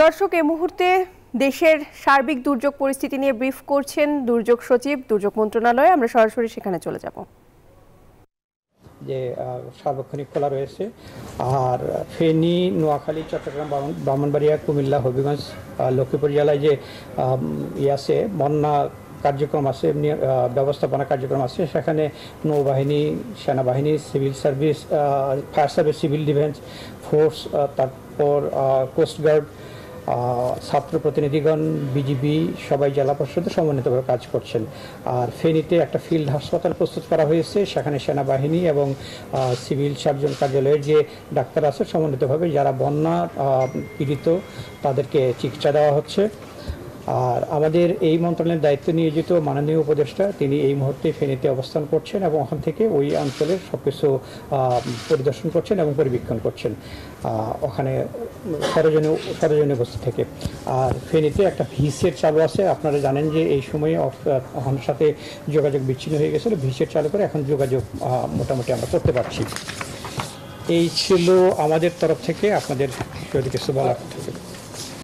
দর্শক এই মুহূর্তে দেশের সার্বিক দুর্যোগ পরিস্থিতি নিয়ে ব্রিফ করছেন দুর্যোগ সচিব, দুর্যোগ মন্ত্রণালয়ে। আমরা সরাসরি সেখানে চলে যাব। যে সার্বক্ষণিক খোলা রয়েছে, আর ফেনী, নোয়াখালী, চট্টগ্রাম, ব্রাহ্মণবাড়িয়া, কুমিল্লা, হবিগঞ্জ, লক্ষ্মীপুর জেলায় যে আছে বন্যা কার্যক্রম আছে, এমনি ব্যবস্থাপনা কার্যক্রম আছে, সেখানে নৌবাহিনী, সেনাবাহিনী, civil service, fire service, civil defence force, তারপর কোস্টগার্ড, ছাত্র প্রতিনিধিগণ, বিজিবি সবাই জেলা পরিষদে সমন্বিতভাবে কাজ করছেন। আর ফেনীতে একটা ফিল্ড হাসপাতাল প্রস্তুত করা হয়েছে, সেখানে সেনাবাহিনী এবং সিভিল সার্জন কার্যালয়ের যে ডাক্তার আছে সমন্বিতভাবে যারা বন্যা পীড়িত তাদেরকে চিকিৎসা দেওয়া হচ্ছে। আর আমাদের এই মন্ত্রণালয়ের দায়িত্ব নিয়োজিত মাননীয় উপদেষ্টা তিনি এই মুহূর্তে ফেনীতে অবস্থান করছেন এবং ওখান থেকে ওই অঞ্চলের সব কিছু পরিদর্শন করছেন এবং পরিবীক্ষণ করছেন ওখানে সরজনীয় বস্তু থেকে। আর ফেনীতে একটা ভিসেট চালু আছে। আপনারা জানেন যে এই সময়ে আমার সাথে যোগাযোগ বিচ্ছিন্ন হয়ে গেছিলো, ভিসেট চালু করে এখন যোগাযোগ মোটামুটি আমরা করতে পারছি। এই ছিল আমাদের তরফ থেকে আপনাদের যদি কিছু বলার।